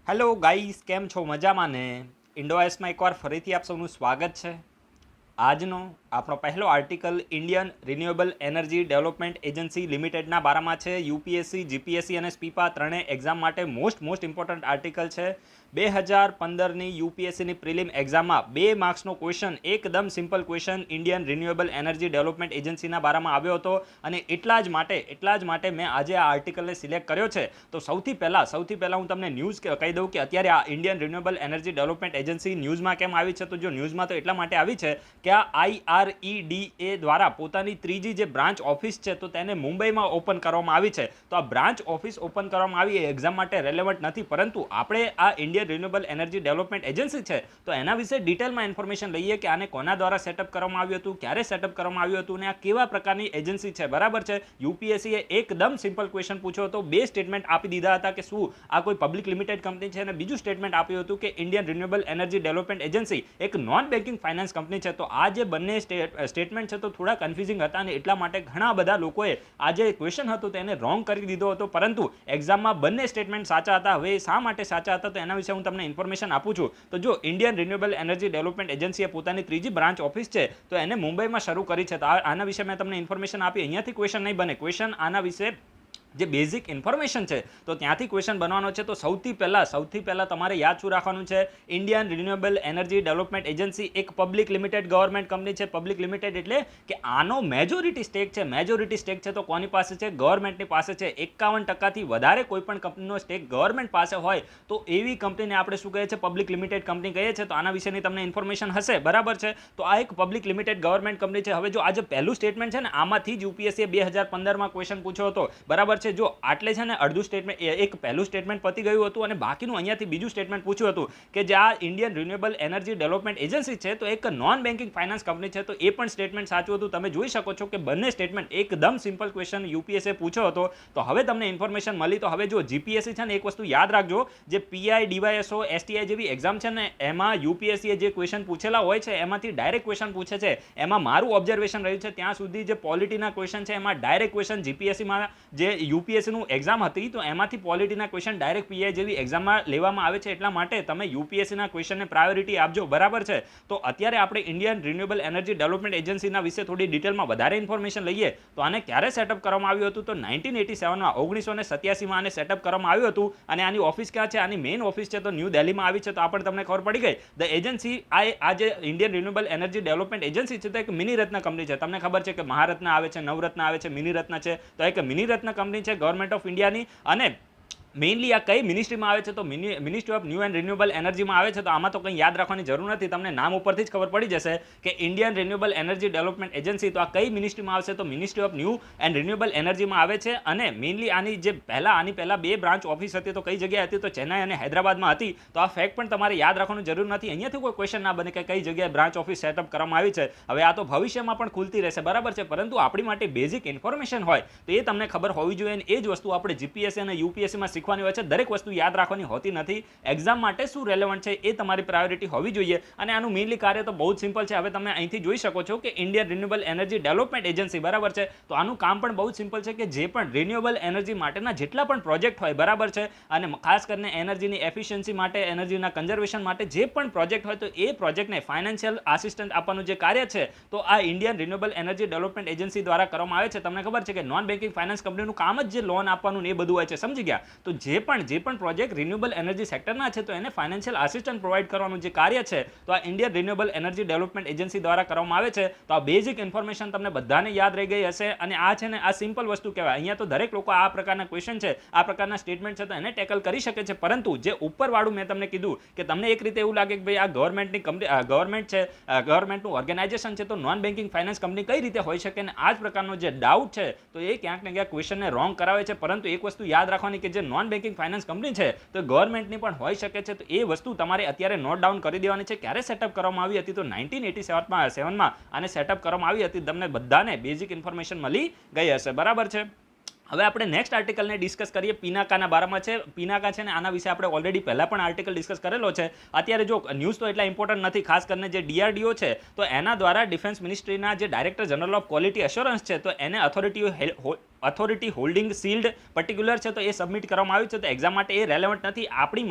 Hello guys, કેમ છો? મજામાં ને? ઇન્ડોએસમાં એકવાર ફરીથી આપ સૌનું સ્વાગત છે. આજનો આપણો પહેલો article Indian renewable energy development agency લિમિટેડના બારામાં છે. યુપીએસસી, જીપીએસસી અને સ્પીપા ત્રણેય એક્ઝામ માટે મોસ્ટ ઇમ્પોર્ટન્ટ આર્ટિકલ છે. 2015ની યુપીએસસીની પ્રિલિમ એક્ઝામમાં 2 માર્ક્સનો ક્વેશ્ચન, એકદમ simple question Indian renewable energy development એજન્સીના બારામાં આવ્યો હતો અને એટલા જ માટે મેં આજે આ આર્ટિકલને સિલેક્ટ કર્યો છે. તો સૌથી પહેલાં હું તમને ન્યૂઝ કહી દઉં કે અત્યારે આ Indian renewable energy development agency ન્યૂઝમાં કેમ આવી છે. તો જો ન્યૂઝમાં તો એટલા માટે આવી છે કે આ આઈઆરઈડીએ દ્વારા પોતાની ત્રીજી જે બ્રાન્ચ ઓફિસ છે તો તેને મુંબઈમાં ઓપન કરવામાં આવી છે. તો આ બ્રાન્ચ ઓફિસ ઓપન કરવામાં આવી એ એક્ઝામ માટે રેલેવન્ટ નથી, પરંતુ આપણે આ Indian renewable energy development agency છે તો એના વિશે ડિટેલમાં ઇન્ફોર્મેશન લઈએ કે આને કોના દ્વારા સેટઅપ કરવામાં આવ્યું હતું, ક્યારે સેટઅપ કરવામાં આવ્યું હતું અને આ કેવા પ્રકારની એજન્સી છે. બરાબર છે. યુપીએસસીએ એકદમ સિમ્પલ ક્વેશ્ચન પૂછ્યો હતો, 2 સ્ટેટમેન્ટ આપી દીધા હતા કે શું આ કોઈ પબ્લિક લિમિટેડ કંપની છે અને બીજું સ્ટેટમેન્ટ આપ્યું હતું કે Indian renewable energy development agency એક નોન બેન્કિંગ ફાઇનાન્સ કંપની છે. તો આ જે બંને સ્ટેટમેન્ટ છે તો થોડા કન્ફ્યુઝિંગ હતા અને એટલા માટે ઘણા બધા લોકોએ આ જે ક્વેશ્ચન હતો તેને રોંગ કરી દીધો હતો, પરંતુ એક્ઝામમાં બંને સ્ટેટમેન્ટ સાચા હતા. હવે શા માટે સાચા હતા તો એના વિશે હું તમને ઇન્ફોર્મેશન આપું છું. તો જો ઇન્ડિયન રિન્યુએબલ એનર્જી ડેવલપમેન્ટ એજન્સીએ પોતાની ત્રીજી બ્રાન્ચ ઓફિસ છે તો એને મુંબઈમાં શરૂ કરી છે. તો આના વિશે મેં તમને ઇન્ફોર્મેશન આપી. અહીંયાથી ક્વેશ્ચન નહીં બને, ક્વેશ્ચન આના વિશે જે બેઝિક ઇન્ફોર્મેશન છે તો ત્યાંથી ક્વેશ્ચન બનવાનો છે. તો સૌથી પહેલાં તમારે યાદ શું રાખવાનું છે? Indian renewable energy development agency એક પબ્લિક લિમિટેડ ગવર્મેન્ટ કંપની છે. પબ્લિક લિમિટેડ એટલે કે આનો મેજોરિટી સ્ટેક છે તો કોની પાસે છે? ગવર્મેન્ટની પાસે છે. 51%થી વધારે કોઈ પણ કંપનીનો સ્ટેક ગવર્મેન્ટ પાસે હોય તો એવી કંપનીને આપણે શું કહીએ છીએ? પબ્લિક લિમિટેડ કંપની કહીએ છીએ. તો આના વિશેની તમને ઇન્ફોર્મેશન હશે. બરાબર છે. તો આ એક પબ્લિક લિમિટેડ ગવર્મેન્ટ કંપની છે. હવે જો આ જે પહેલું સ્ટેટમેન્ટ છે ને આમાંથી જ યુપીએસસીએ 2015માં ક્વેશ્ચન પૂછ્યો હતો. બરાબર છે. જો આટલે છે ને અડધું સ્ટેટમેન્ટ, એક પહેલું સ્ટેટમેન્ટ પતી ગયું હતું અને બાકીનું અહીંયાથી બીજું સ્ટેટમેન્ટ પૂછ્યું હતું કે જે આ Indian renewable energy development agency છે તો એક નોન બેન્કિંગ ફાઇનાન્સ કંપની છે. તો એ પણ સ્ટેટમેન્ટ સાચું હતું. તમે જોઈ શકો છો કે બંને સ્ટેટમેન્ટ એકદમ સિમ્પલ ક્વેશ્ચન યુપીએસસીએ પૂછ્યો હતો. તો હવે તમને ઇન્ફોર્મેશન મળી. તો હવે જો જીપીએસસી છે ને એક વસ્તુ યાદ રાખજો, જે પીઆઈ, ડીવાયએસઓ, એસટીઆઈ જેવી એક્ઝામ છે ને એમાં યુપીએસસીએ જે ક્વેશ્ચન પૂછેલા હોય છે એમાંથી ડાયરેક્ટ ક્વેશ્ચન પૂછે છે. એમાં મારું ઓબ્ઝર્વેશન રહ્યું છે ત્યાં સુધી જે પોલિટીના ક્વેશ્ચન છે એમાં ડાયરેક્ટ ક્વેશ્ચન જીપીએસસીમાં જે યુપીએસસીનું એક્ઝામ હતી તો એમાંથી પોલિટીના ક્વેશ્ચન ડાયરેક્ટ પીઆઈ જેવી એક્ઝામમાં લેવામાં આવે છે. એટલા માટે તમે યુપીએસસીના ક્વેશ્ચનને પ્રાયોરિટી આપજો. બરાબર છે. તો અત્યારે આપણે ઇન્ડિયન રિન્યુએબલ એનર્જી ડેવલપમેન્ટ એજન્સીના વિશે થોડી ડિટેલમાં વધારે ઇન્ફોર્મેશન લઈએ. તો આને ક્યારે સેટઅપ કરવામાં આવ્યું હતું? તો 1987માં 1987માં આને સેટઅપ કરવામાં આવ્યું હતું. અને આની ઓફિસ ક્યાં છે? આની મેઇન ઓફિસ છે તો ન્યૂ દિલ્હીમાં આવી છે. તો આ પણ તમને ખબર પડી ગઈ. ધ એજન્સી આ જે Indian renewable energy development agency છે તો એક મિની રત્ન કંપની છે. તમને ખબર છે કે મહારત્ન આવે છે, નવરત્ન આવે છે, મિની રત્ન છે. તો એક મિની રત્ન કંપની છે ગવર્મેન્ટ ઓફ ઇન્ડિયાની. અને મેઇનલી આ કઈ મિનિસ્ટ્રીમાં આવે છે? તો ministry of new and renewable એનર્જીમાં આવે છે. તો આમાં તો કંઈ યાદ રાખવાની જરૂર નથી, તમને નામ ઉપરથી જ ખબર પડી જશે કે Indian renewable energy development agency. તો આ કઈ મિનિસ્ટ્રીમાં આવશે? તો ministry of new and renewable એનર્જીમાં આવે છે. અને મેઇનલી આની પહેલા 2 બ્રાન્ચ ઓફિસ હતી તો કઈ જગ્યાએ હતી? તો ચેન્નાઈ અને હૈદરાબાદમાં હતી. તો આ ફેક્ટ પણ તમારે યાદ રાખવાની જરૂર નથી. અહીંયાથી કોઈ ક્વેશ્ચન ના બને કે કઈ જગ્યાએ બ્રાન્ચ ઓફિસ સેટઅપ કરવામાં આવી છે. હવે આ તો ભવિષ્યમાં પણ ખુલતી રહેશે. બરાબર છે. પરંતુ આપણી માટે બેઝિક ઇન્ફોર્મેશન હોય તો એ તમને ખબર હોવી જોઈએ. અને એ જ વસ્તુ આપણે જીપીએસસી અને યુપીએસસીમાં શીખવાની હોય છે. દરેક વસ્તુ યાદ રાખવાની હોતી નથી. એક્ઝામ માટે શું રેલેવન્ટ છે એ તમારી પ્રાયોરિટી હોવી જોઈએ. અને આનું મેઇનલી કાર્ય તો બહુ જ સિમ્પલ છે. હવે તમે અહીંથી જોઈ શકો છો કે Indian renewable energy development agency. બરાબર છે. તો આનું કામ પણ બહુ જ સિમ્પલ છે કે જે પણ રિન્યુએબલ એનર્જી માટેના જેટલા પણ પ્રોજેક્ટ હોય, બરાબર છે, અને ખાસ કરીને એનર્જીની એફિશિયન્સી માટે, એનર્જીના કન્ઝર્વેશન માટે જે પણ પ્રોજેક્ટ હોય તો એ પ્રોજેક્ટને ફાઇનાન્શિયલ આસિસ્ટન્ટ આપવાનું જે કાર્ય છે તો આ Indian renewable energy development agency દ્વારા કરવામાં આવે છે. તમને ખબર છે કે નોન બેન્કિંગ ફાઇનાન્સ કંપનીનું કામ જ જે લોન આપવાનું ને એ બધું હોય છે. સમજી ગયા? તો જે પણ પ્રોજેક્ટ રિન્યુએબલ એનર્જી સેક્ટરના છે તો એને ફાઇનાન્શિયલ આસિસ્ટન્ટ પ્રોવાઈડ કરવાનું જે કાર્ય છે તો આ Indian renewable energy development agency દ્વારા કરવામાં આવે છે. તો આ બેઝિક ઇન્ફોર્મેશન તમને બધાને યાદ રહી ગઈ હશે. અને આ છે ને આ સિમ્પલ વસ્તુ કહેવાય. અહીંયા તો દરેક લોકો આ પ્રકારના ક્વેશ્ચન છે, આ પ્રકારના સ્ટેટમેન્ટ છે તો એને ટેકલ કરી શકે છે. પરંતુ જે ઉપરવાળું મેં તમને કીધું કે તમને એક રીતે એવું લાગે કે ભાઈ આ ગવર્મેન્ટની કંપની, ગવર્મેન્ટ છે, ગવર્મેન્ટનું ઓર્ગેનાઇઝેશન છે તો નોન બેન્કિંગ ફાઇનાન્સ કંપની કઈ રીતે હોઈ શકે? અને આ જ પ્રકારનો જે ડાઉટ છે તો એ ક્યાંક ને ક્યાંક ક્વેશ્ચનને રોંગ કરાવે છે. પરંતુ એક વસ્તુ યાદ રાખવાની કે જે નોન બેન્કિંગ ફાઇનાન્સ કંપની છે તો ગવર્મેન્ટની પણ હોઈ શકે છે. તો એ વસ્તુ તમારે અત્યારે નોટ ડાઉન કરી દેવાની છે. ક્યારે સેટઅપ કરવામાં આવી હતી? તો 1987માં આને સેટઅપ કરવામાં આવી હતી. તમને બધાને બેઝિક ઇન્ફોર્મેશન મળી ગઈ હશે. બરાબર છે. હવે આપણે નેક્સ્ટ આર્ટિકલને ડિસ્કસ કરીએ. પિનાકાના બારામાં છે. પિનાકા છે ને આના વિશે આપણે ઓલરેડી પહેલા પણ આર્ટિકલ ડિસ્કસ કરેલો છે. અત્યારે જો ન્યૂઝ તો એટલા ઇમ્પોર્ટન્ટ નથી, ખાસ કરીને જે ડીઆરડીઓ છે તો એના દ્વારા ડિફેન્સ મિનિસ્ટ્રીના જે director general of quality assurance છે તો એને ઓથોરિટી હોલ્ડિંગ સીલ્ડ પર્ટિક્યુલર છે તો એ સબમિટ કરવામાં આવ્યું છે, તો એક્ઝામ માટે એ રેલેવન્ટ નથી. આપણી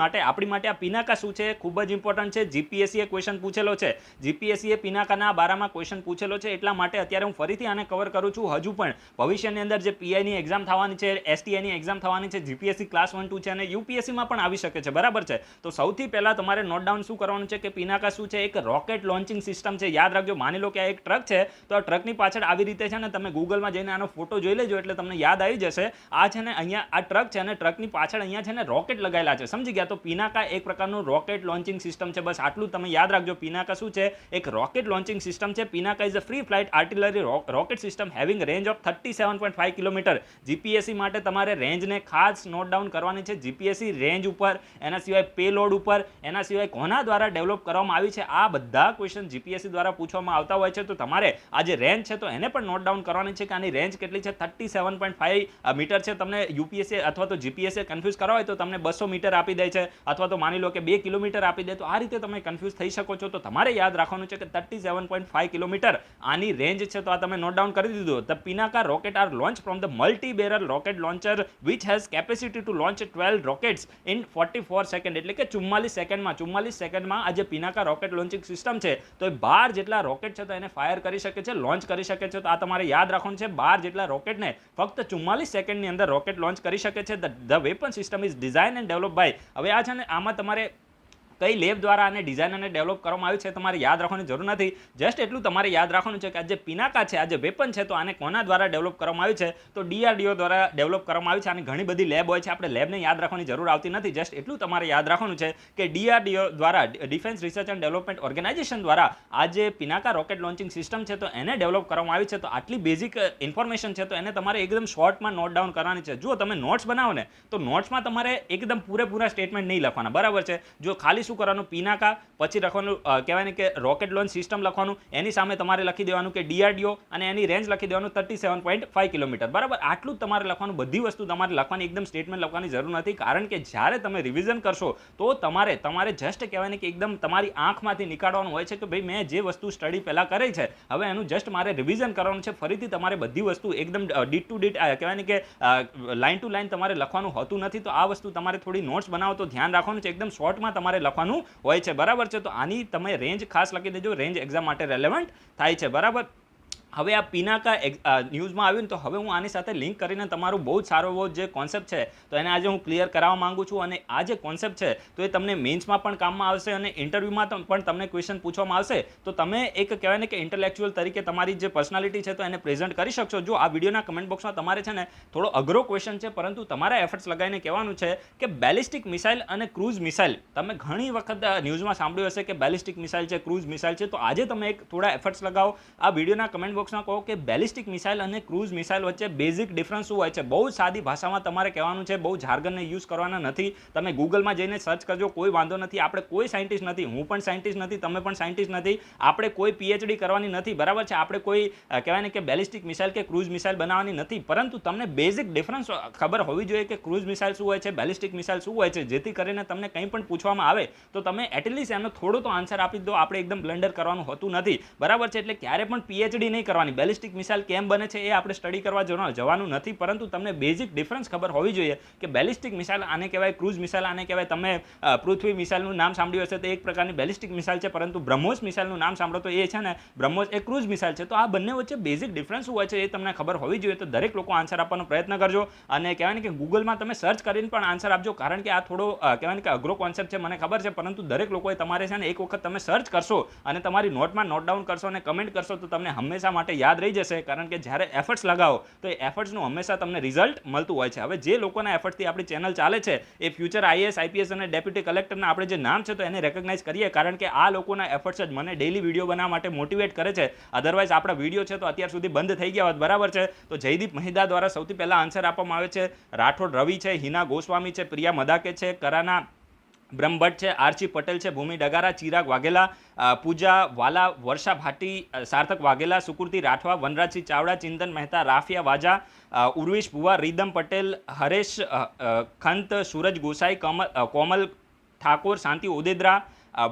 માટે આ પિનાકા શું છે ખૂબ જ ઇમ્પોર્ટન્ટ છે. જીપીએસસીએ ક્વેશ્ચન પૂછેલો છે, જીપીએસસીએ પિનાકાના બારામાં ક્વેશ્ચન પૂછેલો છે, એટલા માટે અત્યારે હું ફરીથી આને કવર કરું છું. હજુ પણ ભવિષ્યની અંદર જે પીઆઈની એક્ઝામ થવાની છે, એસટીઆઈની એક્ઝામ થવાની છે, જીપીએસસી ક્લાસ 1 2 છે અને યુપીએસસીમાં પણ આવી શકે છે, બરાબર છે. તો સૌથી પહેલાં તમારે નોટ ડાઉન શું કરવાનું છે કે પિનાકા શું છે, એક રોકેટ લોન્ચિંગ સિસ્ટમ છે. યાદ રાખજો, માની લો કે આ એક ટ્રક છે, તો આ ટ્રકની પાછળ આવી રીતે છે ને, તમે ગૂગલમાં જઈને આનો ફોટો જોઈ લેજો એટલે તમને યાદ આવી જશે. આ છે ને અહીંયા આ ટ્રક છે અને ટ્રકની પાછળ અહીંયા છે ને રોકેટ લગાવેલા છે, સમજી ગયા? તો પિનાકા એક પ્રકારનું રોકેટ લોન્ચિંગ સિસ્ટમ છે. બસ આટલું તમે યાદ રાખજો. પિનાકા શું છે, એક રોકેટ લોન્ચિંગ સિસ્ટમ છે. Pinaka is a free flight artillery rocket system having range of 37.5 kilometre. GPSC માટે તમારે રેન્જને ખાસ નોટ ડાઉન કરવાની છે. જીપીએસસી રેન્જ ઉપર, એના સિવાય પેલોડ ઉપર, એના સિવાય કોના દ્વારા ડેવલપ કરવામાં આવી છે, આ બધા ક્વેશ્ચન જીપીએસસી દ્વારા પૂછવામાં આવતા હોય છે. તો તમારે આ જે રેન્જ છે તો એને પણ નોટ ડાઉન કરવાની છે કે આની રેન્જ કેટલી છે. 37.5 મીટર છે. તમને યુપીએસસી અથવા તો જીપીએસસી કન્ફ્યુઝ કરવા હોય તો તમને 200 મીટર આપી દે છે, અથવા તો માની લો કે 2 કિલોમીટર આપી દે, તો આ રીતે તમે કન્ફ્યુઝ થઈ શકો છો. તો તમારે યાદ રાખવાનું છે કે 37.5 કિલોમીટર આની રેન્જ છે. તો આ તમે નોટ ડાઉન કરી દીધું. The Pinaka rocket are launch from the multi barrel rocket launcher which has capacity to launch 12 rockets in 44 second. એટલે કે 44 સેકન્ડમાં આ જે પિનાકા રોકેટ લોન્ચિંગ સિસ્ટમ છે તો એ 12 જેટલા રોકેટ છે તો એને ફાયર કરી શકે છે, લોન્ચ કરી શકે છે. તો આ તમારે યાદ રાખવાનું છે. 12 જેટલા રોકેટને ફક્ત 44 સેકન્ડની અંદર રોકેટ લોન્ચ કરી શકે છે. The weapon system is design and develop by. હવે આ છે ને, આમાં તમારે કઈ લેબ દ્વારા આને ડિઝાઇન અને ડેવલપ કરવામાં આવ્યું છે તમારે યાદ રાખવાની જરૂર નથી. જસ્ટ એટલું તમારે યાદ રાખવાનું છે કે આ જે પિનાકા છે, આ જે વેપન છે, તો આને કોના દ્વારા ડેવલપ કરવામાં આવ્યું છે, તો ડીઆરડીઓ દ્વારા ડેવલપ કરવામાં આવ્યું છે. આની ઘણી બધી લેબ હોય છે, આપણે લેબને યાદ રાખવાની જરૂર આવતી નથી. જસ્ટ એટલું તમારે યાદ રાખવાનું છે કે ડીઆરડીઓ દ્વારા, defence research and development organisation દ્વારા આ જે પિનાકા રોકેટ લોન્ચિંગ સિસ્ટમ છે તો એને ડેવલપ કરવામાં આવી છે. તો આટલી બેઝિક ઇન્ફોર્મેશન છે તો એને તમારે એકદમ શોર્ટમાં નોટ ડાઉન કરવાની છે. જો તમે નોટ્સ બનાવો ને તો નોટ્સમાં તમારે એકદમ પૂરેપૂરા સ્ટેટમેન્ટ નહીં લખવાના, બરાબર છે. જો ખાલી શું કરવાનું, પિનાકા પછી લખવાનું કહેવાય ને કે રોકેટ લોન્ચ સિસ્ટમ લખવાનું, એની સામે તમારે લખી દેવાનું કે ડીઆરડીઓ અને એની રેન્જ લખી દેવાનું 37.5 કિલોમીટર, બરાબર. આટલું જ તમારે લખવાનું. બધી વસ્તુ તમારે લખવાની, એકદમ સ્ટેટમેન્ટ લખવાની જરૂર નથી. કારણ કે જ્યારે તમે રિવિઝન કરશો તો તમારે જસ્ટ કહેવાય ને કે એકદમ તમારી આંખમાંથી નીકાળવાનું હોય છે કે ભાઈ મેં જે વસ્તુ સ્ટડી પહેલાં કરી છે હવે એનું જસ્ટ મારે રિવિઝન કરવાનું છે. ફરીથી તમારે બધી વસ્તુ એકદમ ડીટ ટુ ડીટ કહેવાય ને કે લાઇન ટુ લાઇન તમારે લખવાનું હોતું નથી. તો આ વસ્તુ તમારે થોડી નોટ્સ બનાવો તો ધ્યાન રાખવાનું છે. એકદમ શોર્ટમાં તમારે લખવાનું હોય છે, બરાબર છે. તો આની તમે રેન્જ ખાસ લખી દેજો, રેન્જ એક્ઝામ માટે રેલેવન્ટ થાય છે, બરાબર. હવે આ પિનાકા ન્યૂઝમાં આવ્યું ને તો હવે હું આની સાથે લિંક કરીને તમારું બહુ જ સારો એવો જે કોન્સેપ્ટ છે તો એને આજે હું ક્લિયર કરાવવા માંગુ છું. અને આ જે કોન્સેપ્ટ છે તો એ તમને મેન્સમાં પણ કામમાં આવશે અને ઇન્ટરવ્યૂમાં પણ તમને ક્વેશ્ચન પૂછવામાં આવશે. તો તમે એક કહેવાય ને કે ઇન્ટેલેક્ચ્યુઅલ તરીકે તમારી જે પર્સનાલિટી છે તો એને પ્રેઝન્ટ કરી શકશો. જો આ વિડીયોના કમેન્ટ બોક્સમાં તમારે છે ને થોડો અઘરો ક્વેશ્ચન છે, પરંતુ તમારા એફર્ટ્સ લગાવીને કહેવાનું છે કે બેલિસ્ટિક મિસાઇલ અને ક્રૂઝ મિસાઇલ, તમે ઘણી વખત ન્યૂઝમાં સાંભળ્યું હશે કે બેલિસ્ટિક મિસાઇલ છે, ક્રૂઝ મિસાઇલ છે. તો આજે તમે એક થોડા એફર્ટ્સ લગાવો, આ વિડીયોના કમેન્ટ બોક્સમાં કહો કે બેલિસ્ટિક મિસાઇલ અને ક્રૂઝ મિસાઇલ વચ્ચે બેઝિક ડિફરન્સ શું હોય છે. બહુ સાદી ભાષામાં તમારે કહેવાનું છે, બહુ જાર્ગનને યુઝ કરવાના નથી. તમે ગૂગલમાં જઈને સર્ચ કરજો, કોઈ વાંધો નથી. આપણે કોઈ સાયન્ટિસ્ટ નથી, હું પણ સાયન્ટિસ્ટ નથી, તમે પણ સાયન્ટિસ્ટ નથી, આપણે કોઈ પીએચડી કરવાની નથી, બરાબર છે. આપણે કોઈ કહેવાય ને કે બેલિસ્ટિક મિસાઇલ કે ક્રૂઝ મિસાઇલ બનાવવાની નથી, પરંતુ તમને બેઝિક ડિફરન્સ ખબર હોવી જોઈએ કે ક્રૂઝ મિસાઇલ શું હોય છે, બેલિસ્ટિક મિસાઇલ શું હોય છે, જેથી કરીને તમને કંઈ પણ પૂછવામાં આવે તો તમે એટલીસ્ટ એનો થોડો તો આન્સર આપી દો. આપણે એકદમ બ્લન્ડર કરવાનું હોતું નથી, બરાબર છે. એટલે ક્યારે પણ પીએચડી નહીં કરવાની. બેલિસ્ટિક મિસાઇલ કેમ બને છે એ આપણે સ્ટડી કરવા જવાનું નથી, પરંતુ તમને બેઝિક ડિફરન્સ ખબર હોવી જોઈએ કે બેલિસ્ટિક મિસાઇલ આને કહેવાય, ક્રૂઝ મિસાઇલ આને કહેવાય. તમે પૃથ્વી મિસાઇલનું નામ સાંભળ્યું હશે તો એક પ્રકારની બેલિસ્ટિક મિસાઇલ છે, પરંતુ બ્રહ્મોસ મિસાઇલનું નામ સાંભળો તો એ છે ને બ્રહ્મોસ એ ક્રૂઝ મિસાઇલ છે. તો આ બંને વચ્ચે બેઝિક ડિફરન્સ શું હોય છે એ તમને ખબર હોવી જોઈએ. તો દરેક લોકો આન્સર આપવાનો પ્રયત્ન કરજો અને કહેવાય ને કે ગૂગલમાં તમે સર્ચ કરીને પણ આન્સર આપજો, કારણ કે આ થોડો કહેવાય ને કે અઘરો કોન્સેપ્ટ છે, મને ખબર છે, પરંતુ દરેક લોકોએ તમારે છે ને એક વખત તમે સર્ચ કરશો અને તમારી નોટમાં નોટ ડાઉન કરશો અને કમેન્ટ કરશો તો તમને હંમેશા માટે યાદ રહી જશે. કારણ કે જ્યારે એફર્ટ્સ લગાવો તો એ એફર્ટ્સનું હંમેશા તમને રિઝલ્ટ મળતું હોય છે. હવે જે લોકોના એફર્ટથી આપણી ચેનલ ચાલે છે એ ફ્યુચર આઈએએસ, આઈપીએસ અને ડેપ્યુટી કલેક્ટરના આપણે જે નામ છે તો એને રેકગ્નાઇઝ કરીએ, કારણ કે આ લોકોના એફર્ટ્સ જ મને ડેલી વિડીયો બનાવવા માટે મોટિવેટ કરે છે. અધરવાઇઝ આપણા વિડીયો છે તો અત્યાર સુધી બંધ થઈ ગયા હોત, બરાબર છે. તો જયદીપ મહિદા દ્વારા સૌથી પહેલા આન્સર આપવામાં આવે છે. રાઠોડ રવિ છે, હિના ગોસ્વામી છે, પ્રિયા મદાકે છે, કરાના બ્રહ્મભટ્ટ છે, આરચી પટેલ છે, ભૂમિ ડગારા, ચિરાગ વાઘેલા, પૂજા વાલા, વર્ષા ભાટી, સાર્થક વાઘેલા, સુકૃતિ રાઠવા, વનરાજસિંહ ચાવડા, ચિંતન મહેતા, રાફિયા વાજા, ઉર્વિશ ભુવા, રીદમ પટેલ, હરેશ ખંત, સૂરજ ગોસાઈ, કોમલ ઠાકોર, શાંતિ ઓદેદરા,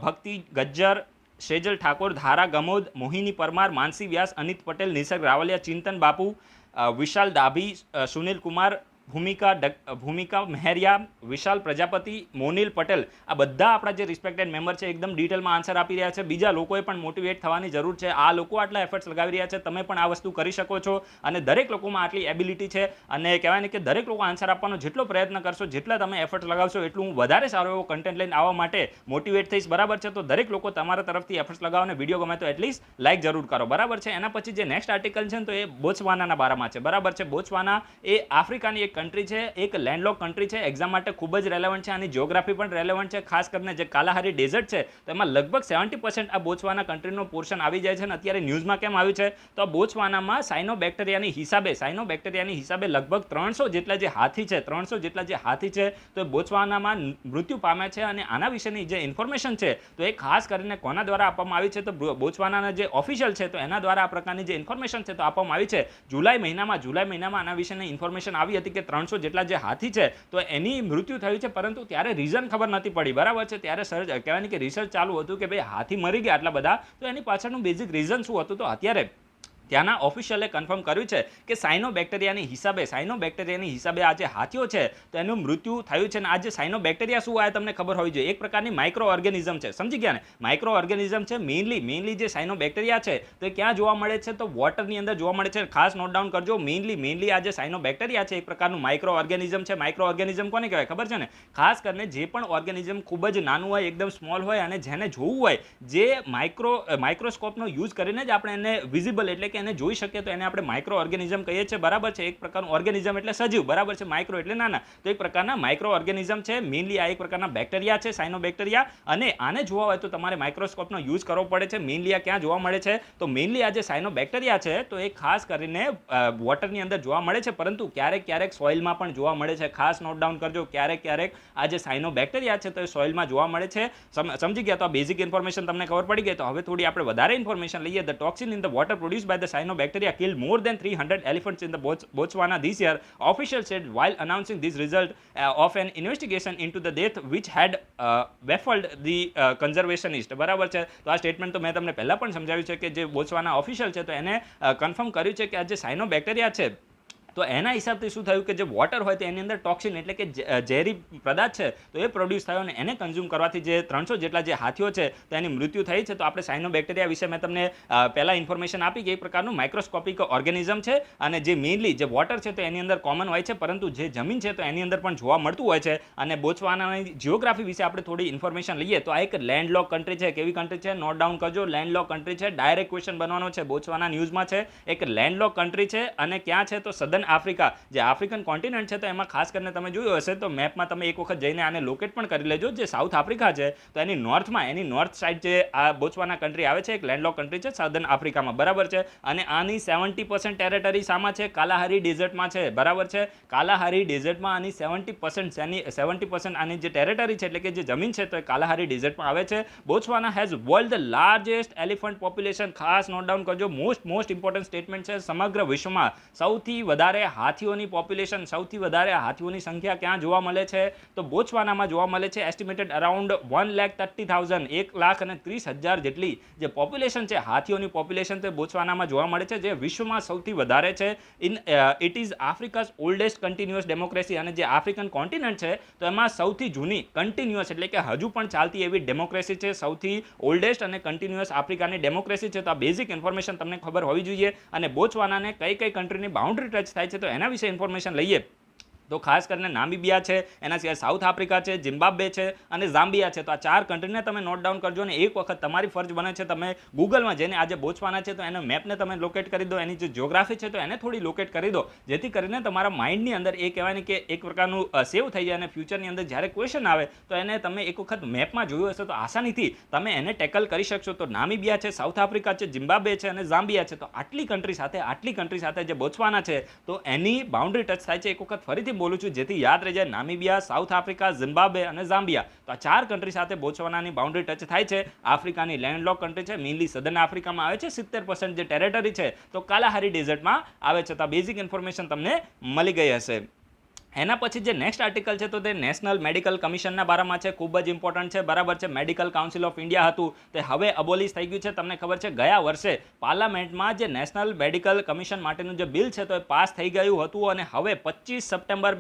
ભક્તિ ગજ્જર, સેજલ ઠાકોર, ધારા ગમોદ, મોહિની પરમાર, માનસી વ્યાસ, અનિત પટેલ, નિસર્ગ રાવલિયા, ચિંતન બાપુ, વિશાલ ડાભી, સુનિલ કુમાર, ભૂમિકા મહેરિયા, વિશાલ પ્રજાપતિ, મોનિલ પટેલ, આ બધા આપણા જે રિસ્પેક્ટેડ મેમ્બર છે એકદમ ડિટેલમાં આન્સર આપી રહ્યા છે. બીજા લોકોએ પણ મોટિવેટ થવાની જરૂર છે. આ લોકો આટલા એફર્ટ્સ લગાવી રહ્યા છે, તમે પણ આ વસ્તુ કરી શકો છો. અને દરેક લોકોમાં આટલી એબિલિટી છે અને કહેવાય ને કે દરેક લોકો આન્સર આપવાનો જેટલો પ્રયત્ન કરશો, જેટલા તમે એફર્ટ્સ લગાવશો, એટલું હું વધારે સારો એવો કન્ટેન્ટ લઈને આવવા માટે મોટિવેટ થઈશ. બરાબર છે? તો દરેક લોકો તમારા તરફથી એફર્ટ્સ લગાવો અને વિડીયો ગમે તો એટલીસ્ટ લાઇક જરૂર કરો. બરાબર છે? એના પછી જે નેક્સ્ટ આર્ટિકલ છે ને તો એ બોત્સવાનાના બારામાં છે. બરાબર છે? બોત્સવાના એ આફ્રિકાની એક કન્ટ્રી છે, એક લેન્ડલોક કન્ટ્રી છે. એક્ઝામ માટે ખૂબ જ રેલેવન્ટ છે. આની જિયોગ્રાફી પણ રેલેવન્ટ છે. ખાસ કરીને જે કાલાહારી ડેઝર્ટ છે તો એમાં લગભગ 70% આ બોત્સવાના કન્ટ્રીનો પોર્શન આવી જાય છે. અને અત્યારે ન્યૂઝમાં કેમ આવ્યું છે તો બોત્સવાનામાં સાયનોબેક્ટેરિયાની હિસાબે લગભગ 300 જેટલા જે હાથી છે તો એ બોત્સવાનામાં મૃત્યુ પામ્યા છે. અને આના વિશેની જે ઇન્ફોર્મેશન છે તો એ ખાસ કરીને કોના દ્વારા આપવામાં આવી છે તો બોત્સવાનાના જે ઓફિશિયલ છે તો એના દ્વારા આ પ્રકારની જે ઇન્ફોર્મેશન છે તો આપવામાં આવી છે. જુલાઈ મહિનામાં આના વિશેની ઇન્ફોર્મેશન આવી હતી કે 300 જેટલા જે હાથી છે તો એની મૃત્યુ થયું છે, પરંતુ ત્યારે રીઝન ખબર નથી પડી. બરાબર છે? ત્યારે કહેવાય કે રિસર્ચ ચાલુ હતું કે ભાઈ હાથી મરી ગયા આટલા બધા, તો એની પાછળનું બેઝિક રીઝન શું હતું. તો અત્યારે ત્યાંના ઓફિશિયલે કન્ફર્મ કર્યું છે કે સાયનોબેક્ટેરિયાની હિસાબે આ જે હાથીઓ છે તો એનું મૃત્યુ થયું છે. અને આ જે સાયનોબેક્ટેરિયા શું આ તમને ખબર હોવી જોઈએ. એક પ્રકારની માઇક્રો ઓર્ગેનિઝમ છે. સમજી ગયા ને? માઇક્રો ઓર્ગેનિઝમ છે. મેઇનલી જે સાયનોબેક્ટેરિયા છે તો એ ક્યાં જોવા મળે છે તો વોટરની અંદર જોવા મળે છે. ખાસ નોટ ડાઉન કરજો. મેઇનલી આ જે સાયનોબેક્ટેરિયા છે એક પ્રકારનું માઇક્રો ઓર્ગેનિઝમ છે. માઇક્રો ઓર્ગેનિઝમ કોને કહેવાય ખબર છે ને? ખાસ કરીને જે પણ ઓર્ગેનિઝમ ખૂબ જ નાનું હોય, એકદમ સ્મોલ હોય અને જેને જોવું હોય, જે માઇક્રોસ્કોપનો યુઝ કરીને જ આપણે એને વિઝિબલ એટલે કે એને જોઈ શકીએ તો એને આપણે માઇક્રો ઓર્ગેનિઝમ કહીએ છીએ. બરાબર છે? એક પ્રકારનું ઓર્ગેનિઝમ એટલે સજીવ. બરાબર છે? માઇક્રો એટલે નાના. તો એક પ્રકારના માઇક્રો ઓર્ગેનિઝમ છે. મેઇનલી આ એક પ્રકારના બેક્ટેરિયા છે, સાયનોબેક્ટેરિયા. અને આને જોવા હોય તો તમારે માઇક્રોસ્કોપનો યુઝ કરવો પડે છે. મેઇનલી આ ક્યાં જોવા મળે છે તો મેઇનલી આ જે સાયનોબેક્ટેરિયા છે તો એ ખાસ કરીને વોટરની અંદર જોવા મળે છે, પરંતુ ક્યારેક સોઇલમાં પણ જોવા મળે છે. ખાસ નોટ ડાઉન કરજો. ક્યારેક આ જે સાયનોબેક્ટેરિયા છે તો એ સોઇલમાં જોવા મળે છે. સમજી ગયા? તો આ બેઝિક ઇન્ફોર્મેશન તમને ખબર પડી ગઈ. તો હવે થોડી આપણે વધારે ઇન્ફોર્મેશન લઈએ. The toxin in the water produced by the cyanobacteria killed more than 300 elephants in the Botswana this year, officials said while announcing this result of an investigation into the death which had baffled the conservationist. બરાબર છે? તો આ statement તો મેં તમને પહેલા પણ સમજાવ્યું છે કે જે બોત્સવાના ઓફિશિયલ છે તો એને કન્ફર્મ કર્યું છે કે આ જે સાયનોબેક્ટેરિયા છે તો એના હિસાબથી શું થયું કે જે વોટર હોય તો એની અંદર ટોક્સિન એટલે કે ઝેરી પદાર્થ છે તો એ પ્રોડ્યુસ થયો અને એને કન્ઝ્યુમ કરવાથી જે 300 જેટલા જે હાથીઓ છે તો એની મૃત્યુ થઈ છે. તો આપણે સાયનોબેક્ટેરિયા વિશે મેં તમને પહેલાં ઇન્ફોર્મેશન આપી કે એક પ્રકારનું માઇક્રોસ્કોપિક ઓર્ગેનિઝમ છે અને જે મેઇનલી જે વોટર છે તો એની અંદર કોમન હોય છે, પરંતુ જે જમીન છે તો એની અંદર પણ જોવા મળતું હોય છે. અને બોત્સવાનાની જિયોગ્રાફી વિશે આપણે થોડી ઇન્ફોર્મેશન લઈએ તો આ એક લેન્ડલોક કન્ટ્રી છે. કેવી કન્ટ્રી છે? નોટ ડાઉન કરજો. લેન્ડલોક કન્ટ્રી છે. ડાયરેક્ટ ક્વેશ્ચન બનવાનો છે. બોત્સવાના ન્યૂઝમાં છે. એક લેન્ડલોક કન્ટ્રી છે અને ક્યાં છે તો સદર્ન આફ્રિકા, જે આફ્રિકન કોન્ટિનેન્ટ છે તો એમાં ખાસ કરીને તમે જોયું હશે તો મેપમાં તમે એક વખત જઈને આને લોકેટ પણ કરી લેજો. જે સાઉથ આફ્રિકા છે તો એની નોર્થ સાઇડ જે આ બોત્સવાના કન્ટ્રી આવે છે, એક લેન્ડલોક કન્ટ્રી છે સદર્ન આફ્રિકામાં. બરાબર છે? અને આની 70% ટેરેટરી શામાં છે? કાલાહારી ડેઝર્ટમાં છે. બરાબર છે? કાલાહારી ડેઝર્ટમાં આની 70% આની જે ટેરેટરી છે એટલે કે જે જમીન છે તો એ કાલાહારી ડેઝર્ટમાં આવે છે. Botswana has world the largest elephant population. ખાસ નોટ ડાઉન કરજો. મોસ્ટ ઇમ્પોર્ટન્ટ સ્ટેટમેન્ટ છે. સમગ્ર વિશ્વમાં સૌથી વધારે હાથીઓની પોપ્યુલેશન, સૌથી વધારે હાથીઓની સંખ્યા ક્યાં જોવા મળે છે તો બોત્સવાનામાં જોવા મળે છે. એસ્ટિમેટેડ અરાઉન્ડ 1,30,000, 1,30,000 જેટલી જે પોપ્યુલેશન છે, હાથીઓની પોપ્યુલેશન તે બોત્સવાનામાં જોવા મળે છે, જે વિશ્વમાં સૌથી વધારે છે. It is Africa's oldest continuous democracy. અને જે આફ્રિકન કોન્ટિનેન્ટ છે તો એમાં સૌથી જૂની કન્ટિન્યુઅસ એટલે કે હજુ પણ ચાલતી એવી ડેમોક્રેસી છે. સૌથી ઓલ્ડેસ્ટ અને કન્ટિન્યુઅસ આફ્રિકાની ડેમોક્રેસી છે. તો આ બેઝિક ઇન્ફોર્મેશન તમને ખબર હોવી જોઈએ. અને બોત્સવાનાને કઈ કન્ટ્રીની બાઉન્ડ્રી ટચ થાય છે તો એના વિશે ઇન્ફોર્મેશન લઈએ તો ખાસ કરીને નામીબિયા છે, એના સિવાય સાઉથ આફ્રિકા છે, ઝિમ્બાબ્વે છે અને ઝામ્બિયા છે. તો આ 4 કન્ટ્રીને તમે નોટ ડાઉન કરજો અને એક વખત તમારી ફરજ બને છે તમે ગૂગલમાં જઈને આજે બોત્સવાના છે તો એના મેપને તમે લોકેટ કરી દો, એની જે જિયોગ્રાફી છે તો એને થોડી લોકેટ કરી દો, જેથી કરીને તમારા માઇન્ડની અંદર એ કહેવાય ને કે એક પ્રકારનું સેવ થઈ જાય અને ફ્યુચરની અંદર જ્યારે ક્વેશ્ચન આવે તો એને તમે એક વખત મેપમાં જોયું હશે તો આસાનીથી તમે એને ટેકલ કરી શકશો. તો નામીબિયા છે, સાઉથ આફ્રિકા છે, ઝિમ્બાબ્વે છે અને ઝામ્બિયા છે. તો આટલી કન્ટ્રી સાથે જે બોત્સવાના છે તો એની બાઉન્ડ્રી ટચ થાય છે. એક વખત ફરીથી બોલું છું જેથી યાદ રહી જાય. નામીબિયા, સાઉથ આફ્રિકા, ઝિમ્બાબ્વે અને ઝામ્બિયા. તો આ 4 કન્ટ્રી સાથે બોત્સવાનાની બાઉન્ડ્રી ટચ થાય છે. આફ્રિકાની લેન્ડલોક કન્ટ્રી છે, મેઇનલી સદર્ન આફ્રિકામાં આવે છે. 70% જે ટેરેટરી છે તો કાલાહારી ડેઝર્ટમાં આવે છે. તો આ બેઝિક ઇન્ફોર્મેશન તમને મળી ગઈ હશે. એના પછી જે નેક્સ્ટ આર્ટિકલ છે તો તે નેશનલ મેડિકલ કમિશનના બારામાં છે, ખૂબ જ ઇમ્પોર્ટન્ટ છે, બરાબર છે. મેડિકલ કાઉન્સિલ ઓફ ઇન્ડિયા હતું તે હવે અબોલિશ થઈ ગયું છે. તમને ખબર છે ગયા વર્ષે પાર્લામેન્ટમાં જે નેશનલ મેડિકલ કમિશન માટેનું જે બિલ છે તો એ પાસ થઈ ગયું હતું અને હવે 25 સપ્ટેમ્બર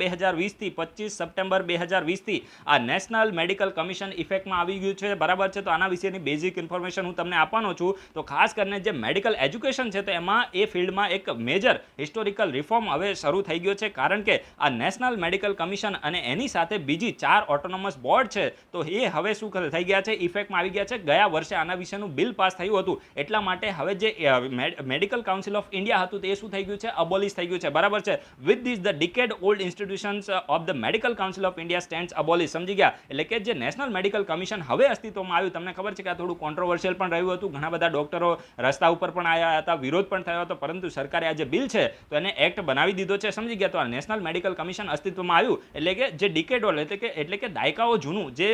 2020થી આ નેશનલ મેડિકલ કમિશન ઇફેક્ટમાં આવી ગયું છે, બરાબર છે. તો આના વિશેની બેઝિક ઇન્ફોર્મેશન હું તમને આપવાનો છું. તો ખાસ કરીને જે મેડિકલ એજ્યુકેશન છે તો એમાં એ ફિલ્ડમાં એક મેજર હિસ્ટોરિકલ રિફોર્મ હવે શરૂ થઈ ગયો છે, કારણ કે આ નેશનલ મેડિકલ કમિશન અને એની સાથે બીજી 4 ઓટોનોમસ બોર્ડ છે તો એ હવે શું થઈ ગયા છે, ઇફેક્ટમાં આવી ગયા છે. ગયા વર્ષે આના વિશેનું બિલ પાસ થયું હતું, એટલા માટે હવે જે મેડિકલ કાઉન્સિલ ઓફ ઇન્ડિયા હતું તે શું થઈ ગયું છે, અબોલિશ થઈ ગયું છે, બરાબર છે. With this the decade old institutions of the medical council of India stands abolish. સમજી ગયા? એટલે કે જે નેશનલ મેડિકલ કમિશન હવે અસ્તિત્વમાં આવ્યું, તમને ખબર છે કે આ થોડું કોન્ટ્રોવર્શિયલ પણ રહ્યું હતું, ઘણા બધા ડોક્ટરો રસ્તા ઉપર પણ આવ્યા હતા, વિરોધ પણ થયો હતો, પરંતુ સરકારે આ જે બિલ છે તો એને એક્ટ બનાવી દીધો છે. સમજી ગયા? તો આ નેશનલ મેડિકલ કમિશન અસ્તિત્વમાં આવ્યું એટલે કે જે ડિકેડ ઓલ્ડ એટલે કે દાયકાઓ જૂનું જે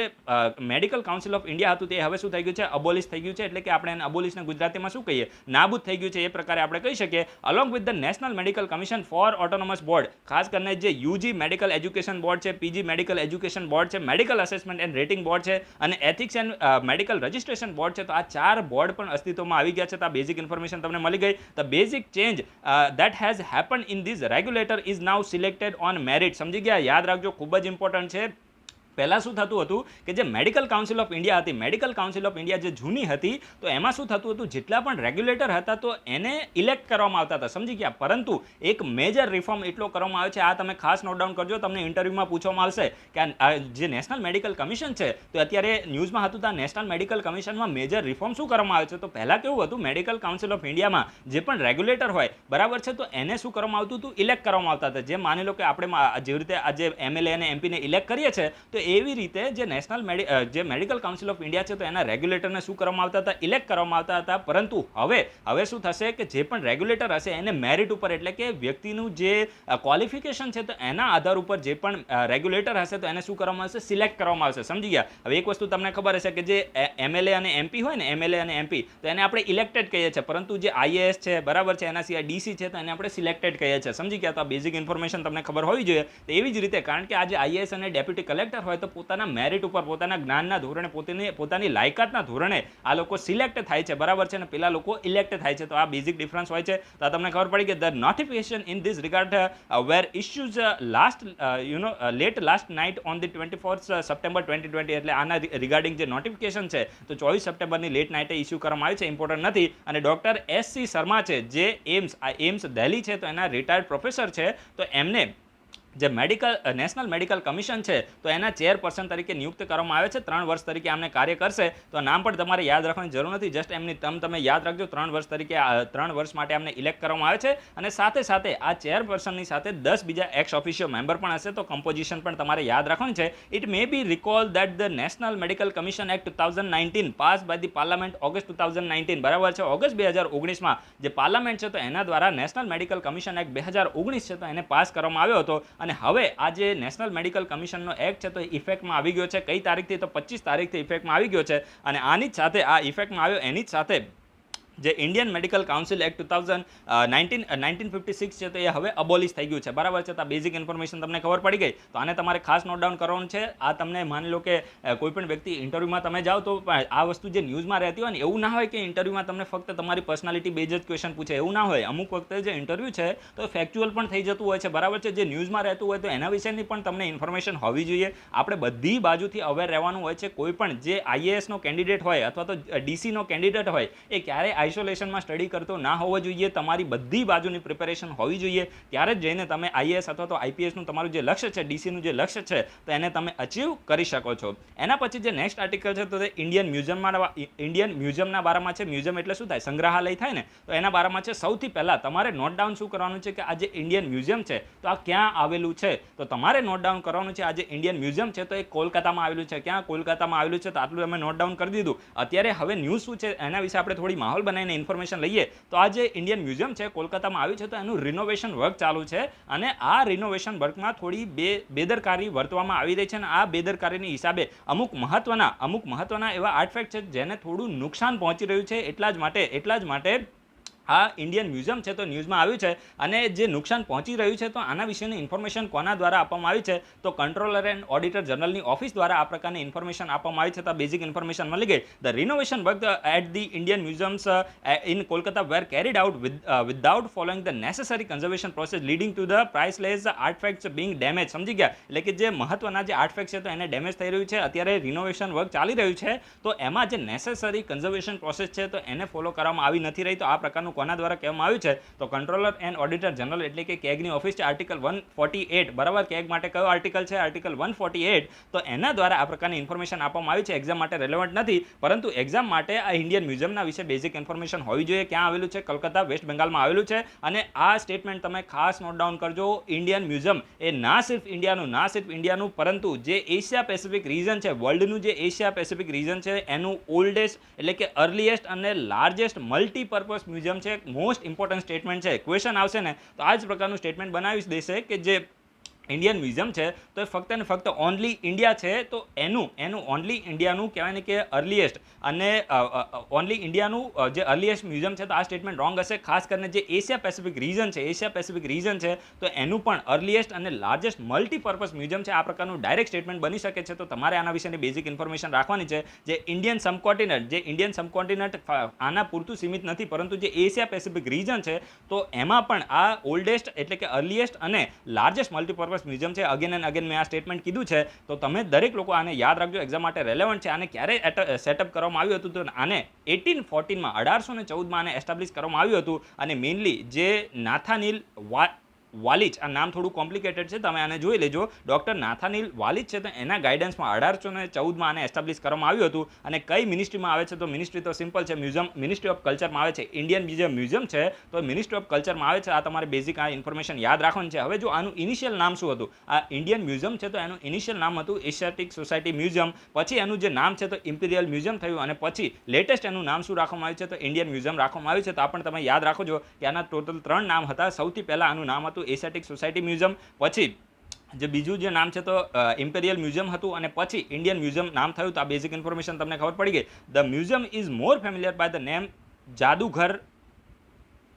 મેડિકલ કાઉન્સિલ ઓફ ઇન્ડિયા હતું તે હવે શું થઈ ગયું છે, અબોલિશ થઈ ગયું છે. એટલે કે આપણે એને અબોલિશને ગુજરાતીમાં શું કહીએ, નાબૂદ થઈ ગયું છે, એ પ્રકારે આપણે કહી શકીએ. Along with the national medical commission four autonomous board, ખાસ કરીને જે યુજી મેડિકલ એજ્યુકેશન બોર્ડ છે, પીજી મેડિકલ એજ્યુકેશન બોર્ડ છે, medical assessment and rating board છે અને ethics and medical registration board છે, તો આ 4 બોર્ડ પણ અસ્તિત્વમાં આવી ગયા છે. તો આ બેઝિક ઇન્ફોર્મેશન તમને મળી ગઈ. The basic change that has happened in this regulator is now selected on merit. સમજી ગયા? યાદ રાખજો, ખૂબ જ ઇમ્પોર્ટન્ટ છે. પહેલાં શું થતું હતું કે જે મેડિકલ કાઉન્સિલ ઓફ ઇન્ડિયા હતી, મેડિકલ કાઉન્સિલ ઓફ ઇન્ડિયા જે જૂની હતી તો એમાં શું થતું હતું, જેટલા પણ રેગ્યુલેટર હતા તો એને ઇલેક્ટ કરવામાં આવતા હતા. સમજી ગયા? પરંતુ એક મેજર રિફોર્મ એટલો કરવામાં આવે છે, આ તમે ખાસ નોટ ડાઉન કરજો, તમને ઇન્ટરવ્યુમાં પૂછવામાં આવશે કે આ જે નેશનલ મેડિકલ કમિશન છે તો અત્યારે ન્યૂઝમાં હતું તો નેશનલ મેડિકલ કમિશનમાં મેજર રિફોર્મ શું કરવામાં આવે છે. તો પહેલાં કેવું હતું, મેડિકલ કાઉન્સિલ ઓફ ઇન્ડિયામાં જે પણ રેગ્યુલેટર હોય, બરાબર છે, તો એને શું કરવામાં આવતું હતું, ઇલેક્ટ કરવામાં આવતા હતા. જેમ માની લો કે આપણે જેવી રીતે આજે MLA અને MPને ઇલેક્ટ કરીએ છીએ તો એવી રીતે જે નેશનલ જે મેડિકલ કાઉન્સિલ ઓફ ઇન્ડિયા છે તો એના રેગ્યુલેટરને શું કરવામાં આવતા હતા, ઇલેક્ટ કરવામાં આવતા હતા. પરંતુ હવે શું થશે કે જે પણ રેગ્યુલેટર હશે એને મેરિટ ઉપર, એટલે કે વ્યક્તિનું જે ક્વોલિફિકેશન છે તો એના આધાર ઉપર જે પણ રેગ્યુલેટર હશે તો એને શું કરવામાં આવશે, સિલેક્ટ કરવામાં આવશે. સમજી ગયા? હવે એક વસ્તુ તમને ખબર હશે કે જે MLA અને MP હોય ને, MLA અને MP, તો એને આપણે ઇલેક્ટેડ કહીએ છીએ, પરંતુ જે IAS છે, બરાબર છે, એના સિવાય DC છે તો એને આપણે સિલેક્ટેડ કહીએ છીએ. સમજી ગયા? તો આ બેઝિક ઇન્ફોર્મેશન તમને ખબર હોવી જોઈએ. તો એવી જ રીતે, કારણ કે આજે IAS અને ડેપ્યુટી કલેક્ટર હોય તો પોતાના મેરિટ ઉપર, પોતાના જ્ઞાનના ધોરણે, પોતાની લાયકાતના ધોરણે આ લોકો સિલેક્ટ થાય છે, બરાબર છે, અને પેલા લોકો ઇલેક્ટ થાય છે. તો આ બેઝિક ડિફરન્સ હોય છે. તો આ તમને ખબર પડી કે the notification in this regard were issues late last night on the 24th September 2020. એટલે આના રિગાર્ડિંગ જે નોટિફિકેશન છે તો 24 સપ્ટેમ્બરની લેટ નાઇટે ઇસ્યુ કરવામાં આવી છે, ઇમ્પોર્ટન્ટ નથી. અને ડૉક્ટર SC શર્મા છે જે એમ્સ દિલ્હી છે તો એના રિટાયર્ડ પ્રોફેસર છે, તો એમને જે નેશનલ મેડિકલ કમિશન છે તો એના ચેરપર્સન તરીકે નિયુક્ત કરવામાં આવે છે. 3 વર્ષ તરીકે આમને કાર્ય કરશે. તો નામ પણ તમારે યાદ રાખવાની જરૂર નથી, જસ્ટ એમની તમે યાદ રાખજો. 3 વર્ષ તરીકે 3 વર્ષ માટે આમને ઇલેક્ટ કરવામાં આવે છે. અને સાથે સાથે આ ચેરપર્સનની સાથે 10 બીજા એક્સ ઓફિશિયો મેમ્બર પણ હશે. તો કમ્પોઝિશન પણ તમારે યાદ રાખવાની છે. It may be recall that the national medical commission act 2019 pass by the parliament August 2019, બરાબર છે, ઓગસ્ટ 2019માં જે પાર્લામેન્ટ છે તો એના દ્વારા નેશનલ મેડિકલ કમિશન એક્ટ 2019 છે તો એને પાસ કરવામાં આવ્યો હતો. અને હવે આ જે નેશનલ મેડિકલ કમિશનનો એક્ટ છે તો ઇફેક્ટમાં આવી ગયો છે. કઈ તારીખથી? તો 25 તારીખથી ઇફેક્ટમાં આવી ગયો છે. અને આની જ સાથે, આ ઇફેક્ટમાં આવ્યો એની જ સાથે જે ઇન્ડિયન મેડિકલ કાઉન્સિલ એક્ટ 1956 છે તો એ હવે અબોલિશ થઈ ગયું છે, બરાબર છે. તો આ બેઝિક ઇન્ફોર્મેશન તમને ખબર પડી ગઈ. તો આને તમારે ખાસ નોટ ડાઉન કરવાનું છે. આ તમને માની લો કે કોઈ પણ વ્યક્તિ ઇન્ટરવ્યુમાં તમે જાઓ તો આ વસ્તુ જે ન્યૂઝમાં રહેતી હોય ને, એવું ના હોય કે ઇન્ટરવ્યુમાં તમને ફક્ત તમારી પર્સનાલિટી બેઝ જ ક્વેશ્ચન પૂછે, એવું ના હોય. અમુક વખતે જે ઇન્ટરવ્યુ છે તો ફેક્ચ્યુઅલ પણ થઈ જતું હોય છે, બરાબર છે. જે ન્યૂઝમાં રહેતું હોય તો એના વિશેની પણ તમને ઇન્ફોર્મેશન હોવી જોઈએ. આપણે બધી બાજુથી અવેર રહેવાનું હોય છે. કોઈ પણ જે IAS નો કેન્ડિડેટ હોય અથવા તો DC નો કેન્ડિડેટ હોય એ ક્યારે આઇસોલેશનમાં સ્ટડી કરતો ના હોવો જોઈએ. તમારી બધી બાજુની પ્રિપેરેશન હોવી જોઈએ. ત્યારે જ જઈને તમે IAS અથવા તો IPSનું તમારું જે લક્ષ્ય છે, DCનું જે લક્ષ્ય છે તો એને તમે અચીવ કરી શકો છો. એના પછી જે નેક્સ્ટ આર્ટિકલ છે તો તે ઇન્ડિયન મ્યુઝિયમના બારામાં છે. મ્યુઝિયમ એટલે શું થાય? સંગ્રહાલય થાય ને, તો એના બારામાં છે. સૌથી પહેલાં તમારે નોટ ડાઉન શું કરવાનું છે કે આ જે ઇન્ડિયન મ્યુઝિયમ છે તો આ ક્યાં આવેલું છે? તો તમારે નોટ ડાઉન કરવાનું છે. આ જે ઇન્ડિયન મ્યુઝિયમ છે તો એ કોલકાતામાં આવેલું છે. ક્યાં? કોલકાતામાં આવેલું છે. તો આટલું અમે નોટ ડાઉન કરી દીધું. અત્યારે હવે ન્યૂઝ શું છે એના વિશે આપણે થોડી માહોલ બનાવીને ઇન્ફોર્મેશન લઈએ. તો આ જે ઇન્ડિયન મ્યુઝિયમ છે કોલકાતામાં આવ્યું છે તો એનું રિનોવેશન વર્ક ચાલુ છે. અને આ રિનોવેશન વર્કમાં થોડી બેદરકારી વર્તવામાં આવી રહી છે. અને આ બેદરકારીની હિસાબે અમુક મહત્વના એવા આર્ટિફેક્ટ છે જેને થોડું નુકસાન પહોંચી રહ્યું છે. એટલા જ માટે આ ઇન્ડિયન મ્યુઝિયમ છે તો ન્યૂઝમાં આવ્યું છે અને જે નુકસાન પહોંચી રહ્યું છે તો આના વિશેની ઇન્ફોર્મેશન કોના દ્વારા આપવામાં આવી છે તો કંટ્રોલર એન્ડ ઓડિટર જનરલની ઓફિસ દ્વારા આ પ્રકારની ઇન્ફોર્મેશન આપવામાં આવી છે. તો બેઝિક ઇન્ફોર્મેશન મળી ગઈ. The renovation work at the Indian museums in Kolkata were carried out without following the necessary conservation process leading to the priceless artefacts being damage. સમજી ગયા? એટલે કે જે મહત્વના જે આર્ટફેક્ટ છે તો એને ડેમેજ થઈ રહ્યું છે. અત્યારે રિનોવેશન વર્ક ચાલી રહ્યું છે તો એમાં જે નેસેસરી કન્ઝર્વેશન પ્રોસેસ છે તો એને ફોલો કરવામાં આવી નથી રહી. તો આ પ્રકારનું કોના દ્વારા કહેવામાં આવ્યું છે તો કંટ્રોલર એન્ડ ઓડિટર જનરલ એટલે કે કેગની ઓફિસ છે. આર્ટિકલ 148 બરાબર. કેગ માટે કયો આર્ટિકલ છે? આર્ટિકલ 148. તો એના દ્વારા આ પ્રકારની ઇન્ફોર્મેશન આપવામાં આવી છે. એક્ઝામ માટે રેલેવન્ટ નથી પરંતુ એક્ઝામ માટે આ ઇન્ડિયન મ્યુઝિયમના વિશે બેઝિક ઇન્ફોર્મેશન હોવી જોઈએ. ક્યાં આવેલું છે? કલકત્તા, વેસ્ટ બેંગાલમાં આવેલું છે. અને આ સ્ટેટમેન્ટ તમે ખાસ નોટ ડાઉન કરજો. ઇન્ડિયન મ્યુઝિયમ એ ના સિર્ફ ઇન્ડિયાનું પરંતુ જે એશિયા પેસિફિક રીજન છે, વર્લ્ડનું જે એશિયા પેસિફિક રીજન છે એનું ઓલ્ડેસ્ટ એટલે કે અર્લીએસ્ટ અને લાર્જેસ્ટ મલ્ટીપર્પઝ મ્યુઝિયમ છે. મોસ્ટ ઇમ્પોર્ટન્ટ સ્ટેટમેન્ટ છે. ક્વેશ્ચન આવશે ને તો આ જ પ્રકારનું સ્ટેટમેન્ટ બનાવી દેશે કે જે ઇન્ડિયન મ્યુઝિયમ છે તો એ ફક્ત ને ફક્ત ઓનલી ઇન્ડિયા છે તો એનું ઓનલી ઇન્ડિયાનું કહેવાય ને કે અર્લીએસ્ટ અને ઓનલી ઇન્ડિયાનું જે અર્લીએસ્ટ મ્યુઝિયમ છે તો આ સ્ટેટમેન્ટ રોંગ હશે. ખાસ કરીને જે એશિયા પેસિફિક રીજન છે તો એનું પણ અર્લીએસ્ટ અને લાર્જેસ્ટ મલ્ટીપર્પઝ મ્યુઝિયમ છે. આ પ્રકારનું ડાયરેક્ટ સ્ટેટમેન્ટ બની શકે છે. તો તમારે આના વિશેની બેઝિક ઇન્ફોર્મેશન રાખવાની છે. જે ઇન્ડિયન સબકોન્ટિનેન્ટ આના પૂરતું સીમિત નથી પરંતુ જે એશિયા પેસિફિક રીજન છે તો એમાં પણ આ ઓલ્ડેસ્ટ એટલે કે અર્લીએસ્ટ અને લાર્જેસ્ટ મલ્ટીપર્પઝ મ્યુઝિયમ છે. અગેન એન્ડ અગેન મેં આ સ્ટેટમેન્ટ કીધું છે તો તમે દરેક લોકો આને યાદ રાખજો. એક્ઝામ માટે રેલેવન્ટ છે. આને ક્યારે સેટઅપ કરવામાં આવ્યું હતું તો આને 1814માં 1814માં આને એસ્ટાબ્લિશ કરવામાં આવ્યું હતું. અને મેઇનલી જે નાથાનીલ વાલિચ, આ નામ થોડું કોમ્પ્લિકેટેડ છે, તમે આને જોઈ લેજો. ડૉક્ટર નાથાનીલ વાલિચ છે તો એના ગાઈડન્સમાં 1814માં આને એસ્ટાબ્લિશ કરવામાં આવ્યું હતું. અને કઈ મિનિસ્ટ્રીમાં આવે છે તો મિનિસ્ટ્રી તો સિમ્પલ છે, મિનિસ્ટ્રી ઓફ કલ્ચરમાં આવે છે. ઇન્ડિયન જે મ્યુઝિયમ છે તો મિનિસ્ટ્રી ઓફ કલ્ચરમાં આવે છે. આ તમારે બેઝિક આ ઇન્ફોર્મેશન યાદ રાખવાની છે. હવે જો આનું ઇનિશિયલ નામ શું હતું, આ ઇન્ડિયન મ્યુઝિયમ છે તો એનું ઇનિશિયલ નામ હતું એશિયાટિક સોસાયટી મ્યુઝિયમ. પછી એનું જે નામ છે તો ઇમ્પિરિયલ મ્યુઝિયમ થયું અને પછી લેટેસ્ટ એનું નામ શું રાખવામાં આવ્યું છે તો ઇન્ડિયન મ્યુઝિયમ રાખવામાં આવ્યું છે. તો આ પણ તમે યાદ રાખો કે આના ટોટલ 3 નામ હતા. સૌથી પહેલા આનું નામ હતું એશિયાટિક સોસાયટી મ્યુઝિયમ, પછી જે બીજું જે નામ છે તો ઇમ્પેરિયલ મ્યુઝિયમ હતું અને પછી ઇન્ડિયન મ્યુઝિયમ નામ થયું. તો આ બેઝિક ઇન્ફોર્મેશન તમને ખબર પડી ગઈ. The museum is more familiar by the name Jadughar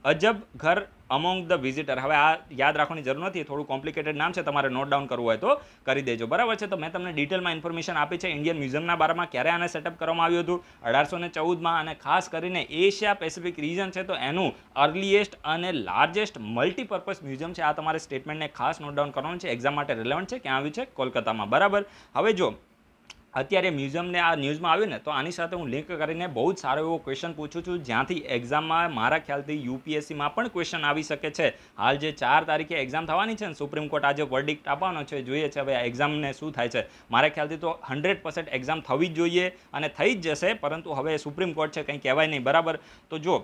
Ajab Ghar among the visitor. હવે આ યાદ રાખવાની જરૂર નથી, થોડું કોમ્પ્લિકેટેડ નામ છે, તમારે નોટ ડાઉન કરવું હોય તો કરી દેજો. બરાબર છે. તો મેં તમને ડિટેલમાં ઇન્ફોર્મેશન આપી છે ઇન્ડિયન મ્યુઝિયમના બારામાં. ક્યારે આને સેટઅપ કરવામાં આવ્યું હતું? 1814માં. અને ખાસ કરીને એશિયા પેસિફિક રીજન છે તો એનું અર્લીએસ્ટ અને લાર્જેસ્ટ મલ્ટીપર્પઝ મ્યુઝિયમ છે. આ તમારે સ્ટેટમેન્ટને ખાસ નોટ ડાઉન કરવાનું છે. એક્ઝામ માટે રિલેવન્ટ છે. ક્યાં આવ્યું છે? કોલકાતામાં. બરાબર. હવે જો અત્યારે મ્યુઝિયમને આ ન્યૂઝમાં આવ્યું ને તો આની સાથે હું લિંક કરીને બહુ જ સારો એવો ક્વેશ્ચન પૂછું છું જ્યાંથી એક્ઝામમાં મારા ખ્યાલથી યુપીએસસીમાં પણ ક્વેશ્ચન આવી શકે છે. હાલ જે 4 તારીખે એક્ઝામ થવાની છે ને, સુપ્રીમ કોર્ટ આજે વર્ડિક્ટ આપવાનો છે, જોઈએ છે હવે એક્ઝામને શું થાય છે. મારા ખ્યાલથી તો 100% એક્ઝામ થવી જ જોઈએ અને થઈ જ જશે, પરંતુ હવે સુપ્રીમ કોર્ટ છે, કંઈ કહેવાય નહીં. બરાબર. તો જો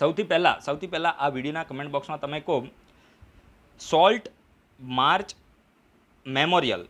સૌથી પહેલાં આ વિડીયોના કમેન્ટ બોક્સમાં તમે કહો સોલ્ટ માર્ચ મેમોરિયલ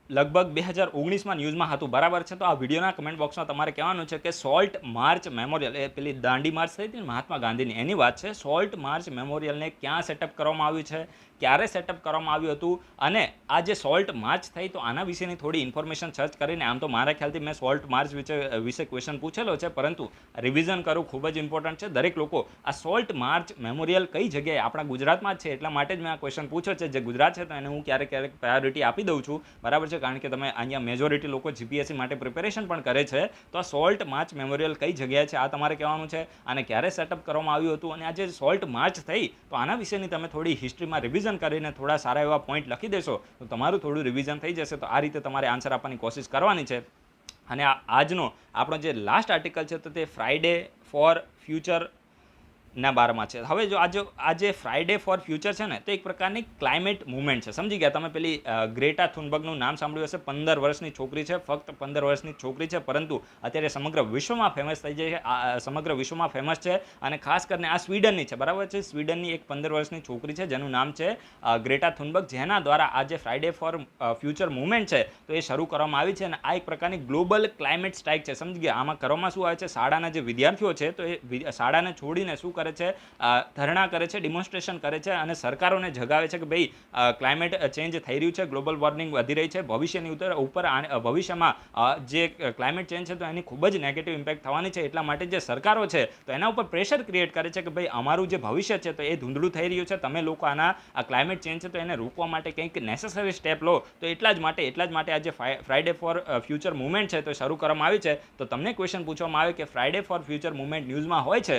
લગભગ 2019માં ન્યૂઝમાં હતું. બરાબર છે. તો આ વિડીયોના કમેન્ટ બોક્સમાં તમારે કહેવાનું છે કે સોલ્ટ માર્ચ મેમોરિયલ, એ પેલી દાંડી માર્ચ થઈ હતી ને મહાત્મા ગાંધીની, એની વાત છે. સોલ્ટ માર્ચ મેમોરિયલને ક્યાં સેટઅપ કરવામાં આવ્યું છે, ક્યારે સેટઅપ કરવામાં આવ્યું હતું, અને આ જે સોલ્ટ માર્ચ થઈ તો આના વિશેની થોડી ઇન્ફોર્મેશન સર્ચ કરીને, આમ તો મારા ખ્યાલથી મેં સોલ્ટ માર્ચ વિશે ક્વેશ્ચન પૂછેલો છે પરંતુ રિવિઝન કરવું ખૂબ જ ઇમ્પોર્ટન્ટ છે. દરેક લોકો આ સોલ્ટ માર્ચ મેમોરિયલ કઈ જગ્યાએ, આપણા ગુજરાતમાં જ છે એટલા માટે જ મેં આ ક્વેશ્ચન પૂછ્યો છે. જે ગુજરાત છે તો એને હું ક્યારેક પ્રાયોરિટી આપી દઉં છું. બરાબર છે. કારણ કે તમે અહીંયા મેજોરિટી લોકો જીપીએસસી માટે પ્રિપેરેશન પણ કરે છે. તો આ સોલ્ટ માર્ચ મેમોરિયલ કઈ જગ્યાએ છે આ તમારે કહેવાનું છે. આને ક્યારે સેટઅપ કરવામાં આવ્યું હતું અને આ જે સોલ્ટ માર્ચ થઈ તો આના વિશેની તમે થોડી હિસ્ટ્રીમાં રિવિઝન કરીને થોડા સારા એવા પોઈન્ટ લખી દેશો તો તમારું થોડું રિવિઝન થઈ જશે. તો આ રીતે તમારે આન્સર આપવાની કોશિશ કરવાની છે. અને આજનો આપણો જે લાસ્ટ આર્ટિકલ છે તો તે ફ્રાઈડે ફોર ફ્યુચર ના બારમાં છે. હવે જો આજે ફ્રાઈડે ફોર ફ્યુચર છે ને તો એક પ્રકારની ક્લાઇમેટ મુવમેન્ટ છે. સમજી ગયા? તમે પેલી ગ્રેટા થુનબર્ગનું નામ સાંભળ્યું હશે. 15 વર્ષની છોકરી છે, ફક્ત 15 વર્ષની છોકરી છે, પરંતુ અત્યારે સમગ્ર વિશ્વમાં ફેમસ થઈ જાય છે. સમગ્ર વિશ્વમાં ફેમસ છે અને ખાસ કરીને આ સ્વીડનની છે. બરાબર છે. સ્વીડનની એક 15 વર્ષની છોકરી છે જેનું નામ છે ગ્રેટા થુનબર્ગ, જેના દ્વારા આ જે ફ્રાઈડે ફોર ફ્યુચર મુવમેન્ટ છે તો એ શરૂ કરવામાં આવી છે. અને આ એક પ્રકારની ગ્લોબલ ક્લાઇમેટ સ્ટ્રાઇક છે. સમજી ગયા? આમાં કરવામાં શું આવે છે, શાળાના જે વિદ્યાર્થીઓ છે તો એ શાળાને છોડીને શું કરે છે, ધરણા કરે છે, ડિમોન્સ્ટ્રેશન કરે છે અને સરકારોને જગાવે છે કે ભાઈ ક્લાઇમેટ ચેન્જ થઈ રહ્યું છે, ગ્લોબલ વોર્મિંગ વધી રહી છે, ભવિષ્યની ઉપર ભવિષ્યમાં જે ક્લાઇમેટ ચેન્જ છે તો એની ખૂબ જ નેગેટિવ ઇમ્પેક્ટ થવાની છે. એટલા માટે જે સરકારો છે તો એના ઉપર પ્રેશર ક્રિએટ કરે છે કે ભાઈ અમારું જે ભવિષ્ય છે તો એ ધૂંધળું થઈ રહ્યું છે, તમે લોકો આના ક્લાઇમેટ ચેન્જ છે તો એને રોકવા માટે કંઈક નેસેસરી સ્ટેપ લો. તો એટલા જ માટે આજે ફ્રાઇડે ફોર ફ્યુચર મુવમેન્ટ છે તો શરૂ કરવામાં આવી છે. તો તમને ક્વેશ્ચન પૂછવામાં આવે કે ફ્રાઇડે ફોર ફ્યુચર મુવમેન્ટ ન્યૂઝમાં હોય છે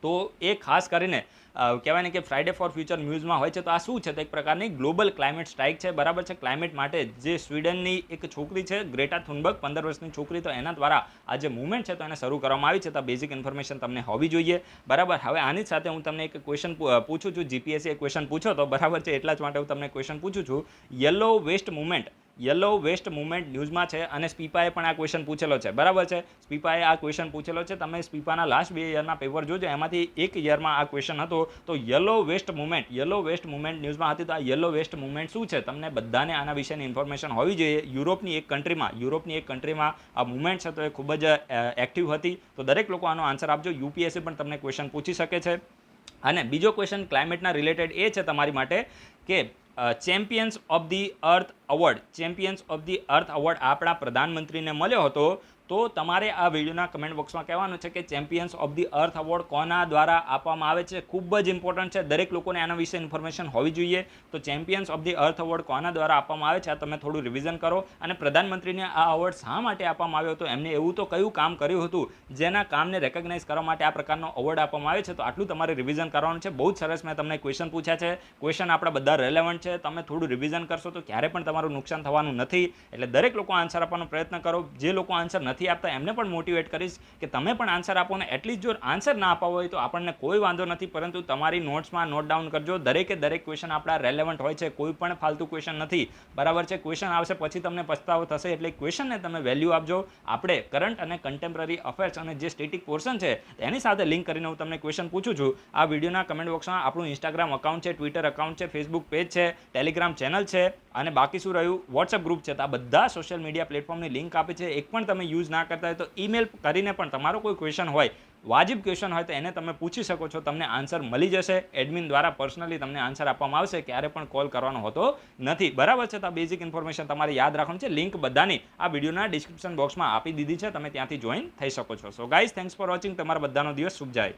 તો એ ખાસ કરીને કહેવાય ને કે ફ્રાઇડે ફોર ફ્યુચર ન્યૂઝમાં હોય છે તો આ શું છે? તો એક પ્રકારની ગ્લોબલ ક્લાઇમેટ સ્ટ્રાઇક છે, બરાબર છે. ક્લાઇમેટ માટે જે સ્વીડનની એક છોકરી છે ગ્રેટા થુનબર્ગ, 15 વર્ષની છોકરી, તો એના દ્વારા આ જે મુવમેન્ટ છે તો એને શરૂ કરવામાં આવી છે. તો બેઝિક ઇન્ફોર્મેશન તમને હોવી જોઈએ, બરાબર. હવે આની સાથે હું તમને એક ક્વેશ્ચન પૂછું છું, જીપીએસસી ક્વેશ્ચન પૂછો તો બરાબર છે, એટલા જ માટે હું તમને ક્વેશ્ચન પૂછું છું. યલો વેસ્ટ મુવમેન્ટ ન્યૂઝમાં છે અને સ્પીપાએ પણ આ ક્વેશ્ચન પૂછેલો છે, બરાબર છે. સ્પીપાએ આ ક્વેશ્ચન પૂછેલો છે. તમે સ્પીપાના લાસ્ટ 2 યરના પેપર જોજો, એમાંથી એક યરમાં આ ક્વેશ્ચન હતો. તો યલો વેસ્ટ મુવમેન્ટ ન્યૂઝમાં હતી. તો આ યલો વેસ્ટ મુવમેન્ટ શું છે? તમને બધાને આના વિશેની ઇન્ફોર્મેશન હોવી જોઈએ. યુરોપની એક કન્ટ્રીમાં આ મુવમેન્ટ છે તો એ ખૂબ જ એક્ટિવ હતી. તો દરેક લોકો આનો આન્સર આપજો. યુપીએસસી પણ તમને ક્વેશ્ચન પૂછી શકે છે. અને બીજો ક્વેશ્ચન ક્લાઇમેટના રિલેટેડ એ છે તમારી માટે કે champions of the earth award આપણા પ્રધાનમંત્રીને મળ્યો હતો. તો તમારે આ વિડીયોના કમેન્ટ બોક્સમાં કહેવાનું છે કે champions of the earth award કોના દ્વારા આપવામાં આવે છે. ખૂબ જ ઇમ્પોર્ટન્ટ છે, દરેક લોકોને આના વિશે ઇન્ફોર્મેશન હોવી જોઈએ. તો champions of the earth award કોના દ્વારા આપવામાં આવે છે આ તમે થોડું રિવિઝન કરો. અને પ્રધાનમંત્રીને આ અવોર્ડ શા માટે આપવામાં આવ્યો હતો, એમને એવું તો કયું કામ કર્યું હતું જેના કામને રેકગ્નાઇઝ કરવા માટે આ પ્રકારનો અવોર્ડ આપવામાં આવે છે. તો આટલું તમારે રિવિઝન કરવાનું છે. બહુ જ સરસ મેં તમને ક્વેશ્ચન પૂછ્યા છે. ક્વેશ્ચન આપણા બધા રેલેવન્ટ છે. તમે થોડું રિવિઝન કરશો તો ક્યારે પણ તમારું નુકસાન થવાનું નથી. એટલે દરેક લોકો આન્સર આપવાનો પ્રયત્ન કરો. જે લોકો આન્સર નથી આપતા એમને પણ મોટિવેટ કરીશ કે તમે પણ આન્સર આપો. ને એટલીસ્ટ જો આન્સર ના અપાવો હોય તો આપણને કોઈ વાંધો નથી, પરંતુ તમારી નોટ્સમાં નોટ ડાઉન કરજો. દરેકે દરેક ક્વેશ્ચન આપણા રેલેવન્ટ હોય છે, કોઈ પણ ફાલતુ ક્વેશ્ચન નથી, બરાબર છે. ક્વેશ્ચન આવશે પછી તમને પસ્તાવો થશે, એટલે ક્વેશ્ચનને તમે વેલ્યુ આપજો. આપણે કરંટ અને કન્ટેમ્પરરી અફેર્સ અને જે સ્ટેટિક પોર્શન છે એની સાથે લિંક કરીને હું તમને ક્વેશ્ચન પૂછું છું. આ વિડીયોના કમેન્ટ બોક્સમાં આપણું ઇન્સ્ટાગ્રામ અકાઉન્ટ છે, ટ્વિટર અકાઉન્ટ છે, ફેસબુક પેજ છે, ટેલિગ્રામ ચેનલ છે અને બાકી શું રહ્યું, વોટ્સઅપ ગ્રુપ છે. તો આ બધા સોશિયલ મીડિયા પ્લેટફોર્મની લિંક આપે છે. એક પણ તમે યુઝ ના કરતા હોય તો ઈમેલ કરીને પણ તમારો કોઈ ક્વેશ્ચન હોય, વાજિબ ક્વેશ્ચન હોય તો એને તમે પૂછી શકો છો. તમને આન્સર મળી જશે. એડમિન દ્વારા પર્સનલી તમને આન્સર આપવામાં આવશે, ક્યારે પણ કોલ કરવાનો હોતો નથી, બરાબર છે. તો આ બેઝિક ઇન્ફોર્મેશન તમારે યાદ રાખવાનું છે. લિંક બધાની આ વિડીયોના ડિસ્ક્રિપ્શન બોક્સમાં આપી દીધી છે, તમે ત્યાંથી જોઈન થઈ શકો છો. So guys, thanks for watching. તમારા બધાનો દિવસ શુભ જાય.